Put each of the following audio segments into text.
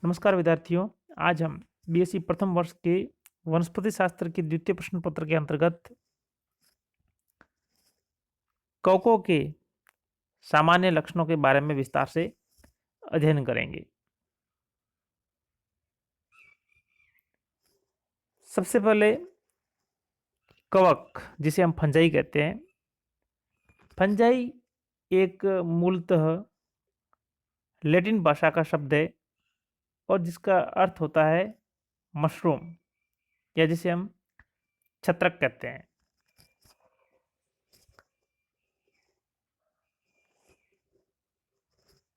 नमस्कार विद्यार्थियों। आज हम बीएससी प्रथम वर्ष के वनस्पति शास्त्र के द्वितीय प्रश्न पत्र के अंतर्गत कवकों के सामान्य लक्षणों के बारे में विस्तार से अध्ययन करेंगे। सबसे पहले कवक, जिसे हम फंजाई कहते हैं। फंजाई एक मूलतः लैटिन भाषा का शब्द है और जिसका अर्थ होता है मशरूम, या जिसे हम छत्रक कहते हैं।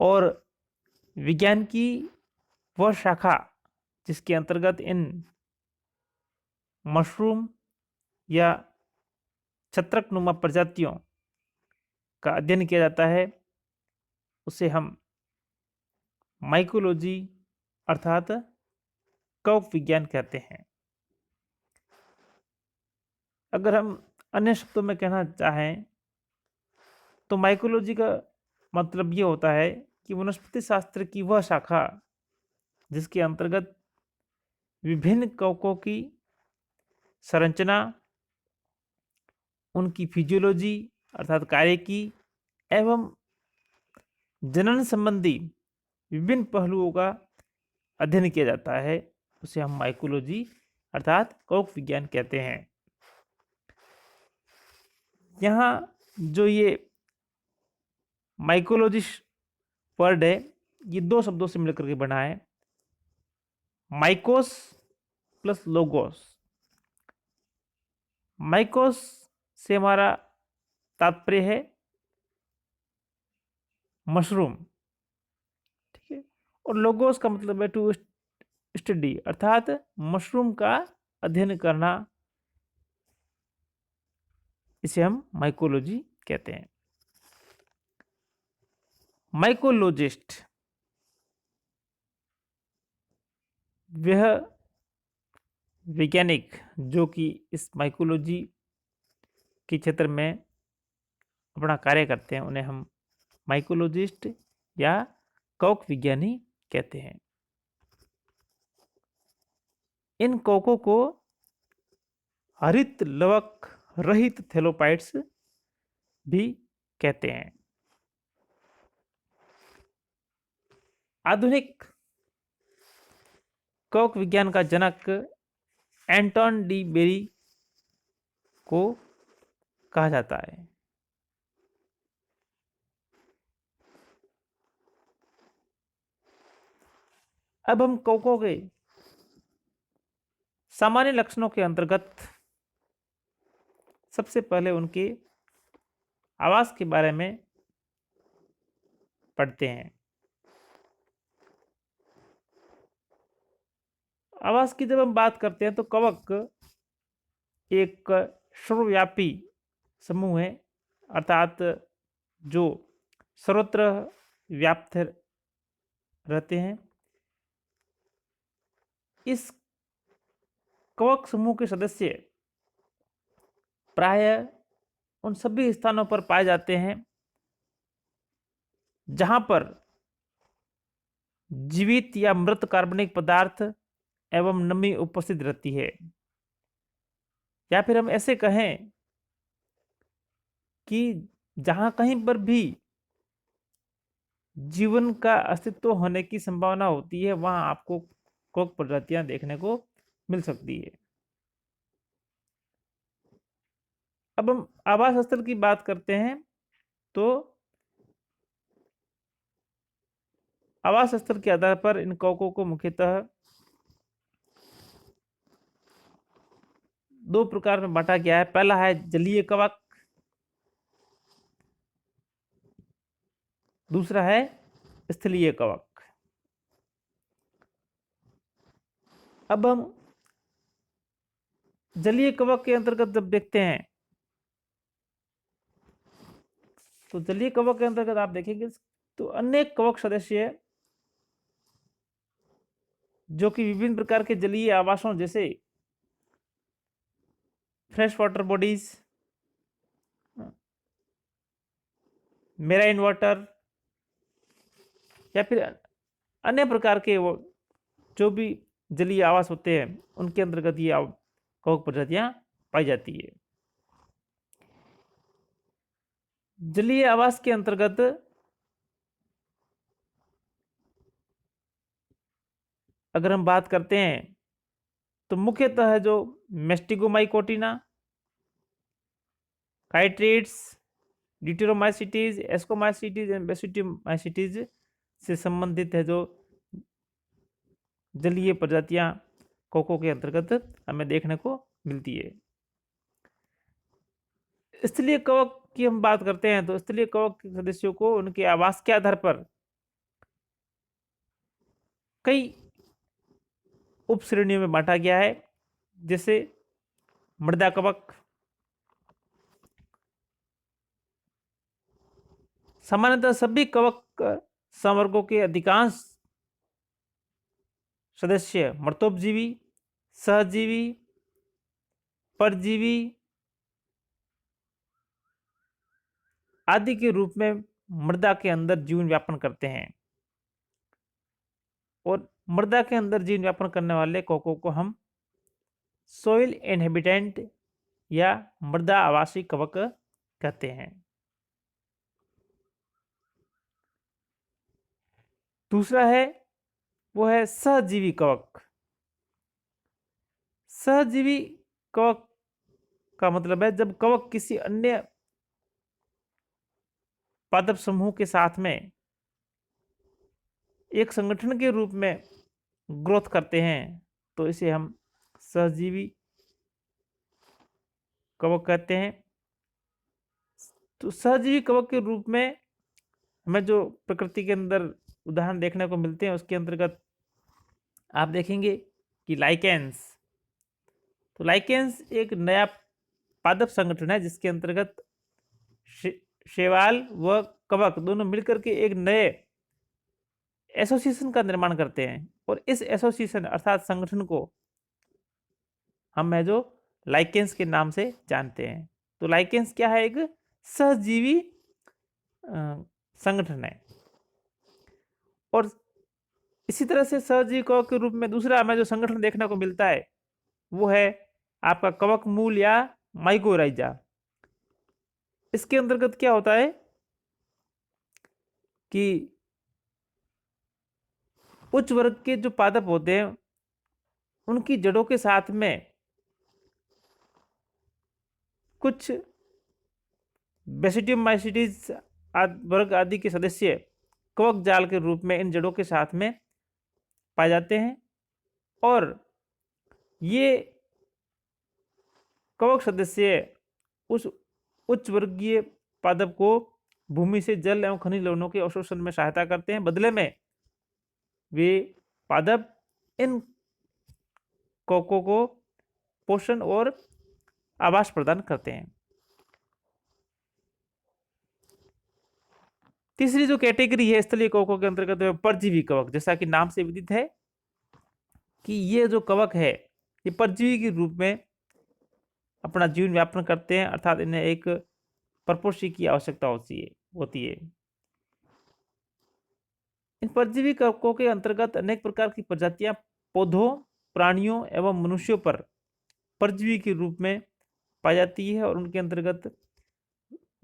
और विज्ञान की वह शाखा जिसके अंतर्गत इन मशरूम या छत्रकनुमा प्रजातियों का अध्ययन किया जाता है, उसे हम माइकोलॉजी अर्थात कवक विज्ञान कहते हैं। अगर हम अन्य शब्दों में कहना चाहें तो माइकोलॉजी का मतलब ये होता है कि वनस्पति शास्त्र की वह शाखा जिसके अंतर्गत विभिन्न कवकों की संरचना, उनकी फिजियोलॉजी अर्थात कार्य की एवं जनन संबंधी विभिन्न पहलुओं का अध्ययन किया जाता है, उसे हम माइकोलॉजी अर्थात कवक विज्ञान कहते हैं। यहाँ जो ये माइकोलॉजी वर्ड है, ये दो शब्दों से मिलकर के बना है, माइकोस प्लस लोगोस। माइकोस से हमारा तात्पर्य है मशरूम, ठीक है, और लोगोस का मतलब है टू स्टडी अर्थात मशरूम का अध्ययन करना, इसे हम माइकोलॉजी कहते हैं। माइकोलॉजिस्ट वह वैज्ञानिक जो कि इस माइकोलॉजी के क्षेत्र में अपना कार्य करते हैं, उन्हें हम माइकोलॉजिस्ट या कवक विज्ञानी कहते हैं। इन कवकों को हरित लवक रहित थैलोपाइट्स भी कहते हैं। आधुनिक कवक विज्ञान का जनक एंटोन डी बेरी को कहा जाता है। अब हम कवकों के सामान्य लक्षणों के अंतर्गत सबसे पहले उनके आवास के बारे में पढ़ते हैं। आवास की जब हम बात करते हैं तो कवक एक सर्वव्यापी समूह है, अर्थात जो सर्वत्र व्याप्त रहते हैं। इस कवक समूह के सदस्य प्रायः उन सभी स्थानों पर पाए जाते हैं जहां पर जीवित या मृत कार्बनिक पदार्थ एवं नमी उपस्थित रहती है, या फिर हम ऐसे कहें कि जहां कहीं पर भी जीवन का अस्तित्व होने की संभावना होती है, वहां आपको कवक प्रजातियां देखने को मिल सकती है। अब हम आवास स्थल की बात करते हैं तो आवास स्थल के आधार पर इन कवकों को मुख्यतः दो प्रकार में बांटा गया है। पहला है जलीय कवक, दूसरा है स्थलीय कवक। अब हम जलीय कवक के अंतर्गत जब देखते हैं तो जलीय कवक के अंतर्गत आप देखेंगे तो अनेक कवक सदस्य जो कि विभिन्न प्रकार के जलीय आवासों जैसे fresh water bodies, marine water या फिर अन्य प्रकार के वो जो भी जलीय आवास होते हैं उनके अंतर्गत ये कवक प्रजातियां पाई जाती है। जलीय आवास के अंतर्गत अगर हम बात करते हैं तो मुख्यतः जो मेस्टिगोमाइकोटिना, काइट्रेट्स, ड्यूटेरोमाइसिटीज, एस्कोमाइसिटीज एंड बेसिटोमाइसिटीज से संबंधित है जो जलीय प्रजातियां कोको के अंतर्गत हमें देखने को मिलती है। स्थलीय कवक की हम बात करते हैं तो स्थलीय कवक के सदस्यों को उनके आवास के आधार पर कई उप श्रेणियों में बांटा गया है, जैसे मृदा कवक। सामान्यतः सभी कवक संवर्गों के अधिकांश सदस्य मृतोपजीवी, सहजीवी, परजीवी आदि के रूप में मृदा के अंदर जीवन व्यापन करते हैं, और मृदा के अंदर जीवन व्यापन करने वाले कवकों को हम सोइल इनहेबिटेंट या मृदा आवासी कवक कहते हैं। दूसरा है वो है सहजीवी कवक। सहजीवी कवक का मतलब है जब कवक किसी अन्य पादप समूह के साथ में एक संगठन के रूप में ग्रोथ करते हैं तो इसे हम सहजीवी कवक कहते हैं। तो सहजीवी कवक के रूप में हमें जो प्रकृति के अंदर उदाहरण देखने को मिलते हैं उसके अंतर्गत आप देखेंगे कि लाइकेंस। तो लाइकेंस एक नया पादप संगठन है जिसके अंतर्गत शैवाल व कवक दोनों मिलकर के एक नए एसोसिएशन का निर्माण करते हैं, और इस एसोसिएशन अर्थात संगठन को हम है जो लाइकेंस के नाम से जानते हैं। तो लाइकेंस क्या है? एक सहजीवी संगठन है। और इसी तरह से सहजीवी कवक के रूप में दूसरा हमें जो संगठन देखने को मिलता है वो है आपका कवक मूल या माइकोराइजा। इसके अंतर्गत क्या होता है कि उच्च वर्ग के जो पादप होते हैं उनकी जड़ों के साथ में कुछ बेसिडियमाइसिटीज वर्ग आदि के सदस्य कवक जाल के रूप में इन जड़ों के साथ में पाए जाते हैं, और ये कवक सदस्य उस उच्च वर्गीय पादप को भूमि से जल एवं खनिज लवणों के अवशोषण में सहायता करते हैं। बदले में वे पादप इन कवकों को पोषण और आवास प्रदान करते हैं। तीसरी जो कैटेगरी है स्थलीय कवकों के अंतर्गत परजीवी कवक। जैसा कि नाम से विदित है कि ये जो कवक है ये परजीवी के रूप में अपना जीवन व्यापन करते हैं, अर्थात इन्हें एक परपोषी की आवश्यकता होती है। इन परजीवी कवकों के अंतर्गत अनेक प्रकार की प्रजातियां पौधों, प्राणियों एवं मनुष्यों पर परजीवी के रूप में पाई जाती है और उनके अंतर्गत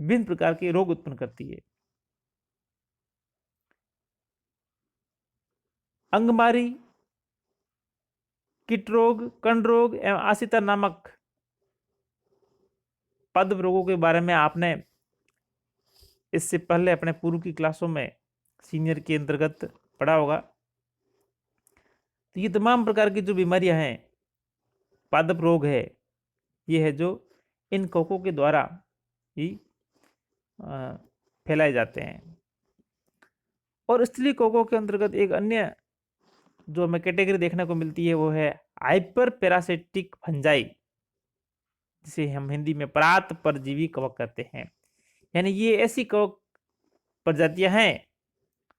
विभिन्न प्रकार के रोग उत्पन्न करती है। अंगमारी, कीट रोग, कंड रोग एवं आसिता नामक पादप रोगों के बारे में आपने इससे पहले अपने पूर्व की क्लासों में सीनियर के अंतर्गत पढ़ा होगा। तो ये तमाम प्रकार की जो बीमारियां हैं, पादप रोग है, ये है जो इन कवकों के द्वारा ही फैलाए जाते हैं। और स्थलीय कवकों के अंतर्गत एक अन्य जो हमें कैटेगरी देखने को मिलती है वो है हाइपर पैरासिटिक फंजाई, जिसे हम हिंदी में परात परजीवी कवक कहते हैं। यानी ये ऐसी कवक प्रजातियां हैं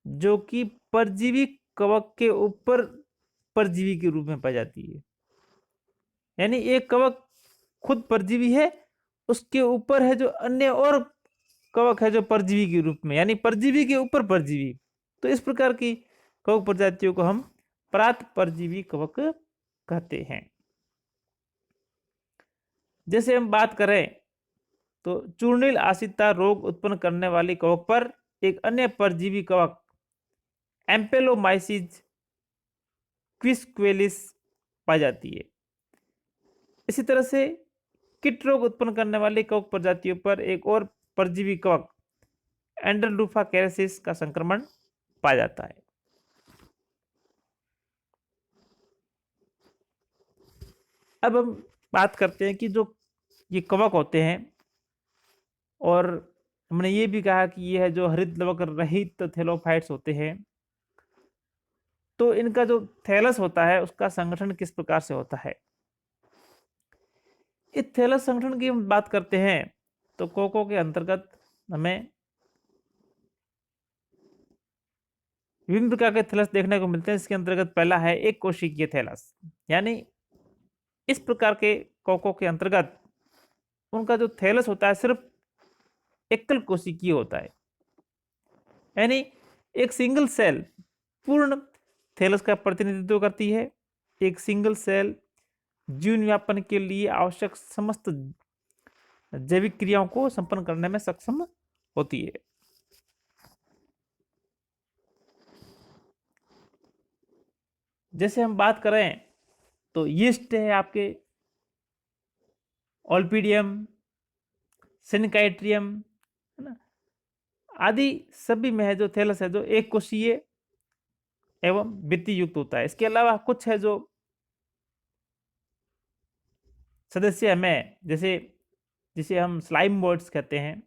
जो कि परजीवी कवक के ऊपर परजीवी के रूप में पाई जाती है। यानी एक कवक खुद परजीवी है, उसके ऊपर है जो अन्य और कवक है जो परजीवी के रूप में, यानी परजीवी के ऊपर परजीवी। तो इस प्रकार की कवक प्रजातियों को हम परात परजीवी कवक कहते हैं। जैसे हम बात करें तो चूर्णिल आसिता रोग उत्पन्न करने वाली कवक पर एक अन्य परजीवी कवक एम्पेलोमाइसिस क्विस्क्वेलिस पाई जाती है। इसी तरह से किट रोग उत्पन्न करने वाली कवक प्रजातियों पर एक और परजीवी कवक एंडरलूफा कैरेसिस का संक्रमण पाया जाता है। अब हम बात करते हैं कि जो ये कवक होते हैं, और हमने ये भी कहा कि ये है जो हरित लवक रहित थैलोफाइट्स होते हैं, तो इनका जो थैलस होता है उसका संगठन किस प्रकार से होता है। इस थैलस संगठन की हम बात करते हैं तो कोको के अंतर्गत हमें विभिन्न प्रकार के थैलस देखने को मिलते हैं। इसके अंतर्गत पहला है एक कोशिकीय थैलस, यानी इस प्रकार के कोको के अंतर्गत उनका जो थैलस होता है सिर्फ एकल कोशिकीय होता है, यानी एक सिंगल सेल पूर्ण थैलस का प्रतिनिधित्व करती है। एक सिंगल सेल जीवन व्यापन के लिए आवश्यक समस्त जैविक क्रियाओं को संपन्न करने में सक्षम होती है। जैसे हम बात करें तो यीस्ट है आपके, ओल्पिडियम, सिनकाइट्रियम, है ना, आदि सभी में है जो थैलस है जो एक कोशीय एवं भित्ति युक्त होता है। इसके अलावा कुछ है जो सदस्य हमें जैसे जिसे हम स्लाइम बोर्ड्स कहते हैं,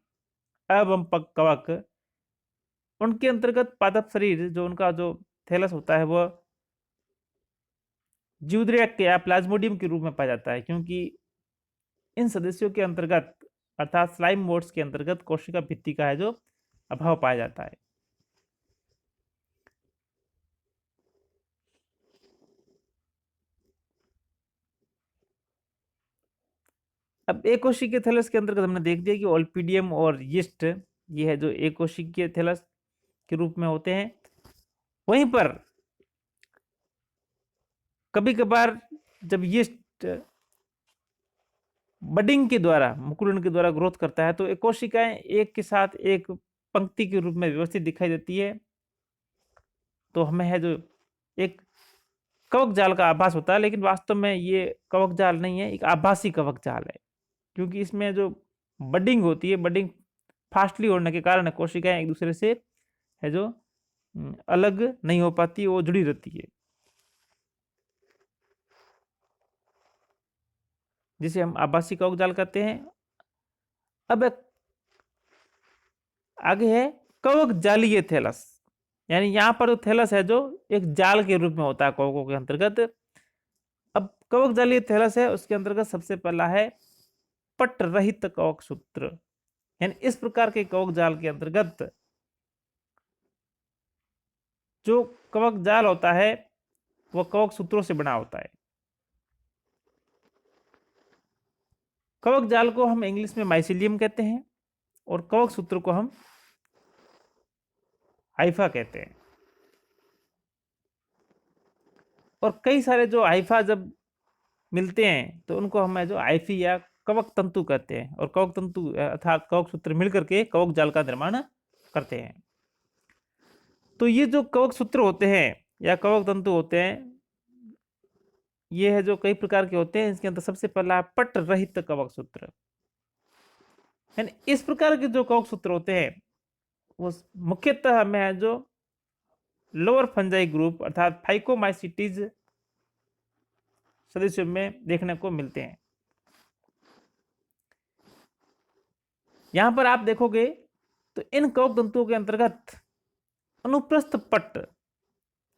अवंपक कवक, उनके अंतर्गत पादप शरीर जो उनका जो थैलस होता है वह ज्यूद्रियक या प्लाज्मोडियम के रूप में पाया जाता है, क्योंकि इन सदस्यों के अंतर्गत अर्थात स्लाइम मोड्स के अंतर्गत कोशिका भित्ति का है जो अभाव पाया जाता है। अब एक कोशिकीय थैलस के अंतर्गत हमने देख दिया कि ओल्पिडियम और यीस्ट ये है जो एक कोशिकीय थैलस के रूप में होते हैं। वहीं पर कभी कभार जब यीस्ट बडिंग के द्वारा मुकुलन के द्वारा ग्रोथ करता है तो एक कोशिकाएं एक के साथ एक पंक्ति के रूप में व्यवस्थित दिखाई देती है, तो हमें है जो एक कवक जाल का आभास होता है। लेकिन वास्तव में ये कवक जाल नहीं है, एक आभासी कवक जाल है, क्योंकि इसमें जो बडिंग होती है, बडिंग फास्टली होने के कारण कोशिकाएं एक दूसरे से है जो अलग नहीं हो पाती, वो जुड़ी रहती है, जिसे हम आभासी कवक जाल कहते हैं। अब आगे है कवक जालीय थैलस, यानी यहाँ पर थैलस है जो एक जाल के रूप में होता है कवकों के अंतर्गत। अब कवक जालीय थैलस है उसके अंतर्गत सबसे पहला है पट रहित कवक सूत्र, यानी इस प्रकार के कवक जाल के अंतर्गत जो कवक जाल होता है वह कवक सूत्रों से बना होता है। कवक जाल को हम इंग्लिश में माइसिलियम कहते हैं और कवक सूत्र को हम हाइफा कहते हैं। और कई सारे जो हाइफा जब मिलते हैं तो उनको हम जो हाइफी या कवक तंतु कहते हैं, और कवक तंतु अर्थात कवक सूत्र मिलकर के कवक जाल का निर्माण करते हैं। तो ये जो कवक सूत्र होते हैं या कवक तंतु होते हैं, ये है जो कई प्रकार के होते हैं। इसके अंदर सबसे पहला पट रहित कवक सूत्र, यानी इस प्रकार के जो कवक सूत्र होते हैं वो मुख्यतः हमें है जो लोअर फंजाई ग्रुप अर्थात फाइकोमाइसिटीज सदस्यों में देखने को मिलते हैं। यहां पर आप देखोगे तो इन कवक तंतुओं के अंतर्गत अनुप्रस्थ पट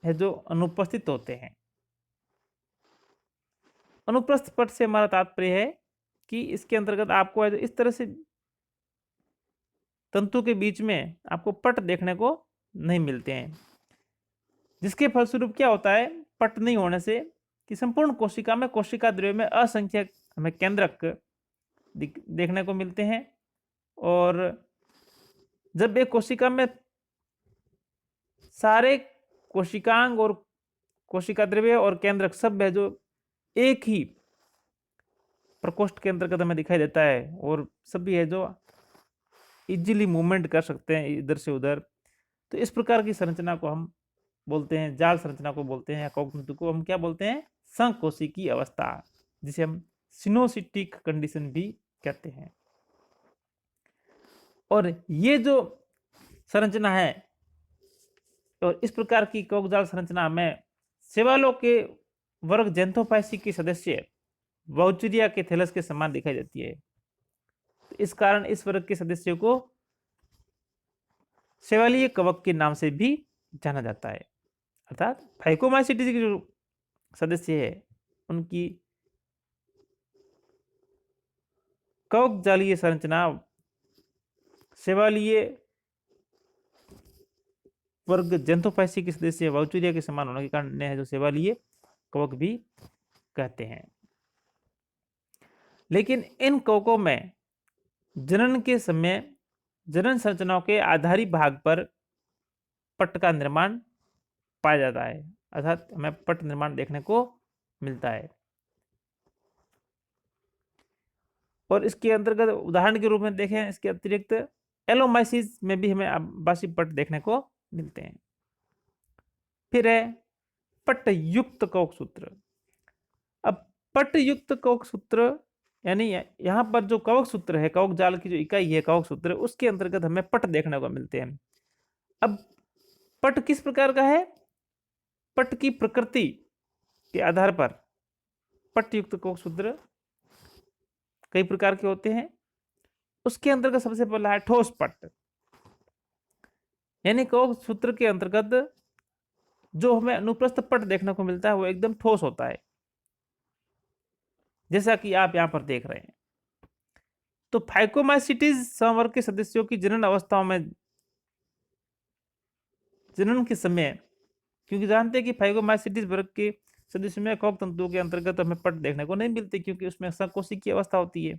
है जो अनुपस्थित होते हैं। अनुप्रस्थ पट से हमारा तात्पर्य है कि इसके अंतर्गत आपको है जो इस तरह से तंतु के बीच में आपको पट देखने को नहीं मिलते हैं, जिसके फलस्वरूप क्या होता है, पट नहीं होने से कि संपूर्ण कोशिका में कोशिका द्रव्य में असंख्य हमें केंद्रक देखने को मिलते हैं। और जब एक कोशिका में सारे कोशिकांग और कोशिका द्रव्य और केंद्रक सब है जो एक ही प्रकोष्ठ के अंतर्गत हमें दिखाई देता है, और सभी है जो इजीली मूवमेंट कर सकते हैं इधर से उधर। तो इस प्रकार की संरचना को हम बोलते हैं, जाल संरचना को बोलते हैं, या कवक तंतु को हम क्या बोलते हैं, संकोशिकी अवस्था, जिसे हम सिनोसिटिक कंडीशन भी कहते हैं। और ये जो संरचना है, और इस प्रकार की कवक जाल संरचना में शैवालों के वर्ग जेंथोफाइसी के सदस्य वाउचुरिया के थैलस के समान दिखाई देती है। तो इस कारण इस वर्ग के सदस्यों को शैवालीय कवक के नाम से भी जाना जाता है। अर्थात फाइकोमाइसीटीज के जो सदस्य है उनकी कवक जालीय संरचना शैवालीय वर्ग जेंथोफाइसी के सदस्य वाउचुरिया के समान होने के कारण है जो शैवालीय कवक भी कहते हैं। लेकिन इन कवकों में जनन के समय जनन संरचनाओं के आधारी भाग पर पट्ट का निर्माण पाया जाता है, अर्थात हमें पट्ट निर्माण देखने को मिलता है। और इसके अंतर्गत उदाहरण के रूप में देखें, इसके अतिरिक्त एलोमाइसिस में भी हमें आभासी पट्ट देखने को मिलते हैं। फिर है पट्ट युक्त कवक सूत्र। अब पट्ट युक्त कवक सूत्र यानी यहाँ पर जो कवक सूत्र है, कवक जाल की जो इकाई है कवक सूत्र, उसके अंतर्गत हमें पट्ट देखने को मिलते हैं। अब पट्ट किस प्रकार का है? पट्ट की प्रकृति के आधार पर पट्ट युक्त कवक सूत्र कई प्रकार के होते हैं। उसके अंतर्गत सबसे पहला है ठोस पट्ट, यानी कवक सूत्र के अंतर्गत जो हमें अनुप्रस्थ पट्ट देखने को मिलता है वो एकदम ठोस होता है, जैसा कि आप यहां पर देख रहे हैं। तो फाइकोमाइसीटीज संवर्ग के सदस्यों की जनन अवस्थाओं में जनन के समय, क्योंकि जानते हैं कि फाइकोमाइसीटीज वर्ग के सदस्यों में कवक तंतुओं के अंतर्गत हमें पट्ट देखने को नहीं मिलते, क्योंकि उसमें संकोशिकी अवस्था होती है।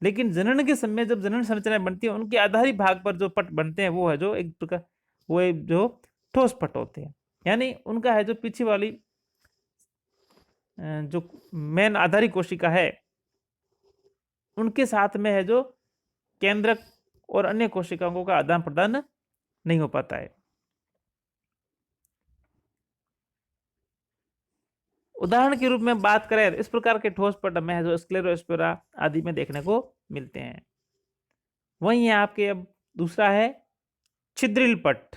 लेकिन जनन के समय जब जनन संरचनाएं बनती है, उनके आधारी भाग पर जो पट्ट बनते हैं वो है जो एक प्रकार वो जो ठोस पट्ट होते हैं, यानी उनका है जो पीछे वाली जो मेन आधारी कोशिका है उनके साथ में है जो केंद्रक और अन्य कोशिकाओं का आदान प्रदान नहीं हो पाता है। उदाहरण के रूप में बात करें, इस प्रकार के ठोस पट्ट में है जो स्क्लेरोस्पोरा आदि में देखने को मिलते हैं। वहीं आपके अब दूसरा है छिद्रिल पट्ट।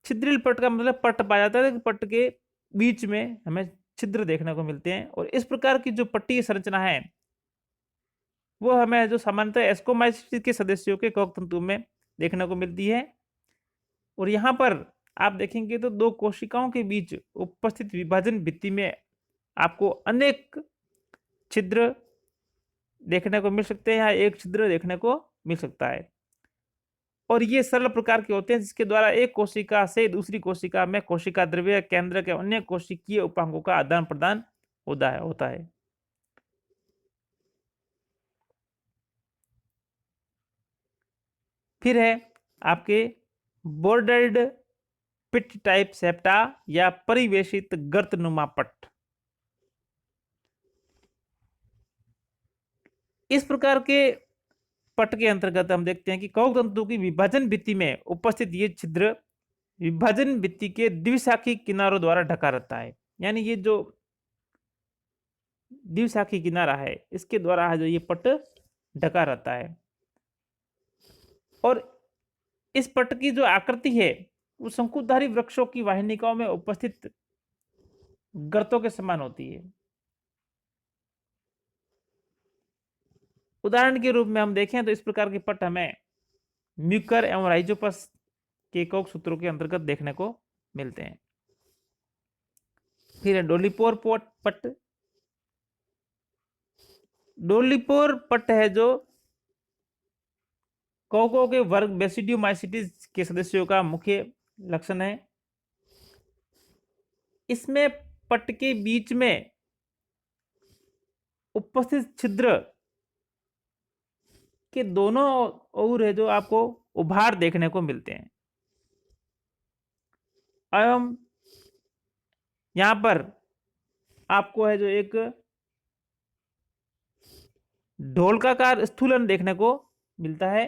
छिद्रिल पट्ट का मतलब पट्ट पाया जाता है, पट्ट के बीच में हमें छिद्र देखने को मिलते हैं। और इस प्रकार की जो पट्टी संरचना है वो हमें जो सामान्यतः एस्कोमाइसीटीज के सदस्यों के कवक तंतु में देखने को मिलती है। और यहाँ पर आप देखेंगे तो दो कोशिकाओं के बीच उपस्थित विभाजन भित्ति में आपको अनेक छिद्र देखने को मिल सकते हैं, या एक छिद्र देखने को मिल सकता है। और ये सरल प्रकार के होते हैं जिसके द्वारा एक कोशिका से दूसरी कोशिका में कोशिका द्रव्य, केंद्र के अन्य कोशिकीय उपांगों का आदान प्रदान होता है। फिर है आपके बॉर्डर्ड पिट टाइप सेप्टा या परिवेशित गर्तनुमा पट्ट। इस प्रकार के पट्ट के अंतर्गत हम देखते हैं कि कवक तंतु की विभाजन भित्ति में उपस्थित ये छिद्र विभाजन भित्ति के द्विशाखी किनारों द्वारा ढका रहता है, यानी ये जो द्विशाखी किनारा है इसके द्वारा जो ये पट्ट ढका रहता है। और इस पट्ट की जो आकृति है वो शंकुधारी वृक्षों की वाहिनिकाओं में उपस्थित गर्तों के समान होती है। उदाहरण के रूप में हम देखें तो इस प्रकार के पट्ट हमें म्यूकर एवं राइजोपस के कवक सूत्रों के अंतर्गत देखने को मिलते हैं। फिर है डोलीपोर पट्ट। डोलीपोर पट्ट है जो कवकों के वर्ग बेसिडियोमाइसीटीज के सदस्यों का मुख्य लक्षण है। इसमें पट्ट के बीच में उपस्थित छिद्र के दोनों ओर है जो आपको उभार देखने को मिलते हैं। एवं यहाँ पर आपको है जो एक ढोलकाकार स्थूलन देखने को मिलता है।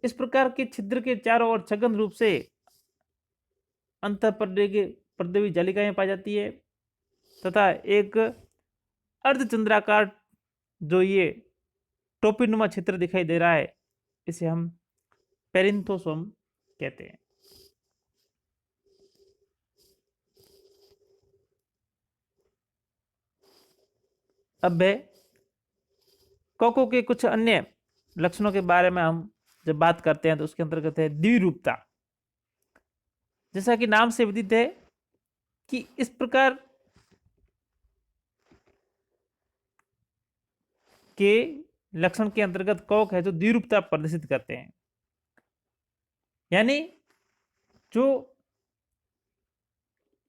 इस प्रकार के छिद्र के चारों ओर सघन रूप से अंतःपर्दे के पर्दवी जालिकाएं पाई जाती है तथा एक अर्धचंद्राकार जो ये टोपीनुमा क्षेत्र दिखाई दे रहा है, इसे हम पेरिंथोसोम कहते हैं। अब है कोको के कुछ अन्य लक्षणों के बारे में हम जब बात करते हैं तो उसके अंतर्गत है द्विरूपता। जैसा कि नाम से विदित है कि इस प्रकार के लक्षण के अंतर्गत कवक है जो द्विरूपता प्रदर्शित करते हैं, यानी जो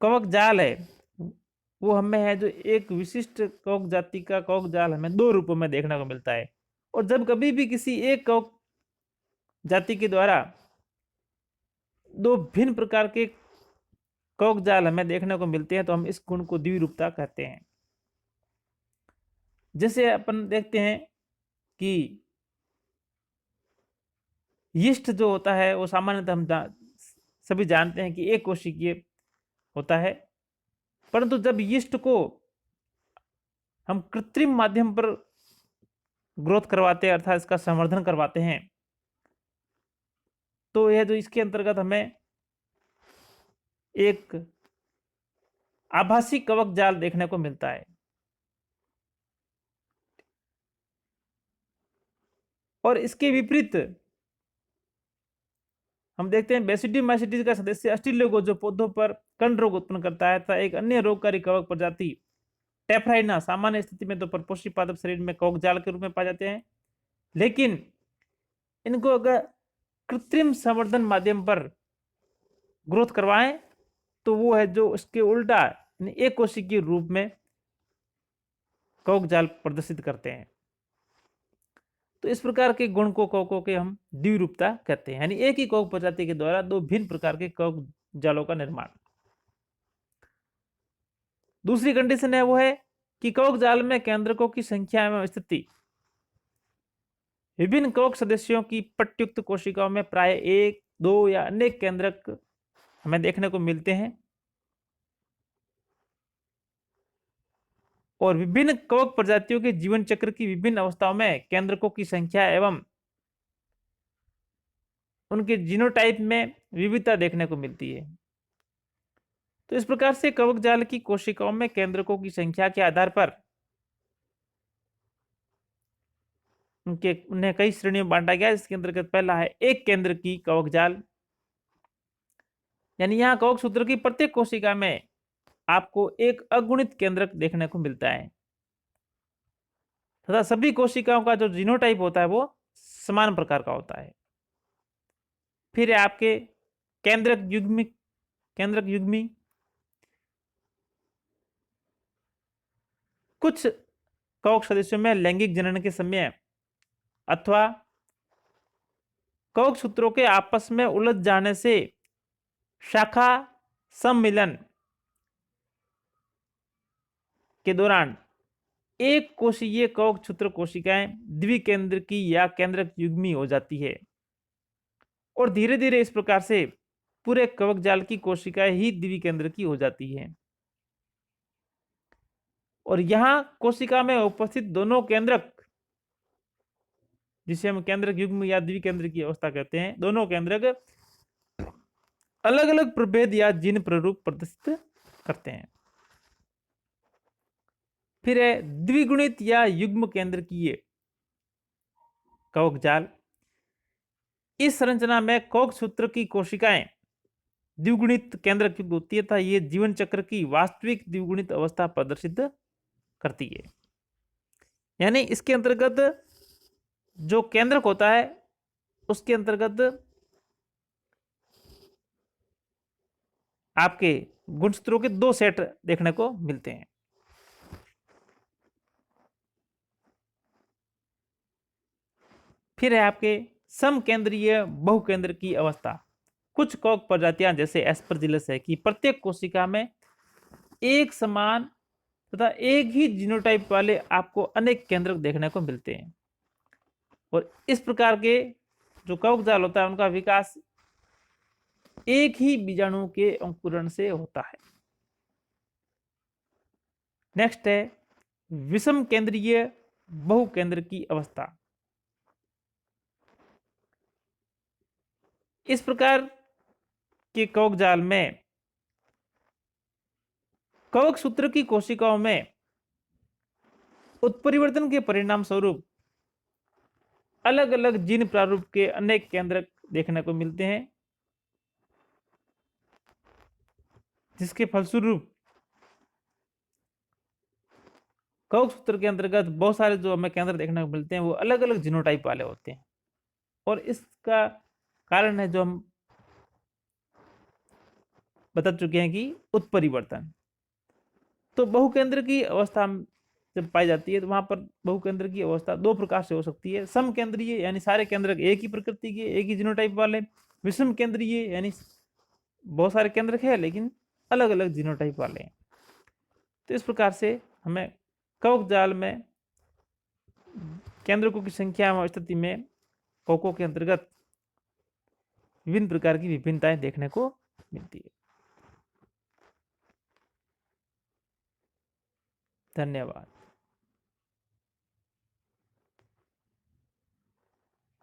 कवक जाल है वो हमें है जो एक विशिष्ट कवक जाति का कवक जाल हमें दो रूपों में देखने को मिलता है। और जब कभी भी किसी एक कवक जाति के द्वारा दो भिन्न प्रकार के कवक जाल हमें देखने को मिलते हैं तो हम इस गुण को द्विरूपता कहते हैं। जैसे अपन देखते हैं कि यीस्ट जो होता है वो सामान्यतः हम सभी जानते हैं कि एक कोशिकीय होता है, परंतु जब यीस्ट को हम कृत्रिम माध्यम पर ग्रोथ करवाते हैं अर्थात इसका संवर्धन करवाते हैं तो यह जो इसके अंतर्गत हमें एक आभासी कवक जाल देखने को मिलता है। और इसके विपरीत हम देखते हैं बेसिडियम माइसिटीज का सदस्य अस्टिलोगो जो पौधों पर कंड रोग उत्पन्न करता है तथा एक अन्य रोगकारी कवक प्रजाति टेफ्राइना सामान्य स्थिति में तो परपोषी पादप शरीर में कवक जाल के रूप में पाए जाते हैं, लेकिन इनको अगर कृत्रिम संवर्धन माध्यम पर ग्रोथ करवाएं तो वो है जो इसके उल्टा एक कोशिकीय रूप में कवक जाल प्रदर्शित करते हैं। तो इस प्रकार के गुण को कवकों के हम द्विरूपता कहते हैं, यानी एक ही कवक प्रजाति के द्वारा दो भिन्न प्रकार के कवक जालों का निर्माण। दूसरी कंडीशन है वो है कि कवक जाल में केंद्रकों की संख्या एवं स्थिति विभिन्न कवक सदस्यों की पट्युक्त कोशिकाओं में प्राय एक, दो या अनेक केंद्रक हमें देखने को मिलते हैं और विभिन्न कवक प्रजातियों के जीवन चक्र की विभिन्न अवस्थाओं में केंद्रकों की संख्या एवं उनके जीनोटाइप में विविधता देखने को मिलती है। तो इस प्रकार से कवक जाल की कोशिकाओं में केंद्रकों की संख्या के आधार पर उन्हें कई श्रेणियों में बांटा गया, जिसके अंतर्गत पहला है एक केंद्र की कवक जाल, यानी यहाँ कवक सूत्र की प्रत्येक कोशिका में आपको एक अगुणित केंद्रक देखने को मिलता है तथा सभी कोशिकाओं का जो जीनोटाइप होता है वो समान प्रकार का होता है। फिर है आपके केंद्रक युग्मी कुछ कवक सदस्यों में लैंगिक जनन के समय अथवा कवक सूत्रों के आपस में उलझ जाने से शाखा सम्मिलन के दौरान एक कोशीय कवक सूत्र कोशिकाएं द्विकेंद्र की या केंद्रक युग्मी हो जाती है और धीरे धीरे इस प्रकार से पूरे कवक जाल की कोशिकाएं ही द्विकेंद्र की हो जाती है। और यहां कोशिका में उपस्थित दोनों केंद्रक, जिसे हम केंद्रक युग्म या द्विकेंद्र की अवस्था कहते हैं, दोनों केंद्रक अलग अलग प्रभेद या जीन प्ररूप प्रदर्शित करते हैं। फिर है द्विगुणित या युग्म केंद्र की कवक जाल। इस संरचना में कवक सूत्र की कोशिकाएं द्विगुणित केंद्र की होती है तथा ये जीवन चक्र की वास्तविक द्विगुणित अवस्था प्रदर्शित करती है, यानी इसके अंतर्गत जो केंद्रक होता है उसके अंतर्गत आपके गुणसूत्रों के दो सेट देखने को मिलते हैं। फिर है आपके समकेंद्रीय बहुकेंद्र की अवस्था। कुछ कवक प्रजातियां जैसे एस्परजिलस है कि प्रत्येक कोशिका में एक समान तथा एक ही जीनोटाइप वाले आपको अनेक केंद्रक देखने को मिलते हैं। और इस प्रकार के जो कवक जाल होता है उनका विकास एक ही बीजाणु के अंकुरण से होता है। नेक्स्ट है विषम केंद्रीय बहुकेंद्र की अवस्था। इस प्रकार के कवक जाल में कवक सूत्र की कोशिकाओं में उत्परिवर्तन के परिणाम स्वरूप अलग अलग जीन प्रारूप के अनेक केंद्रक देखने को मिलते हैं, जिसके फलस्वरूप कवक सूत्र के अंतर्गत बहुत सारे जो हमें केंद्र देखने को मिलते हैं वो अलग अलग जीनोटाइप वाले होते हैं। और इसका कारण है जो हम बता चुके हैं कि उत्परिवर्तन। तो बहुकेंद्र की अवस्था जब पाई जाती है तो वहां पर बहुकेंद्र की अवस्था दो प्रकार से हो सकती है। समकेंद्रीय यानी सारे केंद्रक एक ही प्रकृति के, एक ही जीनोटाइप वाले। विषम केंद्रीय यानी बहुत सारे केंद्रक है लेकिन अलग अलग जीनोटाइप वाले हैं। तो इस प्रकार से हमें कवक जाल में केंद्रकों की संख्या एवं स्थिति में कवकों के अंतर्गत विभिन्न प्रकार की विभिन्नताएं देखने को मिलती है। धन्यवाद।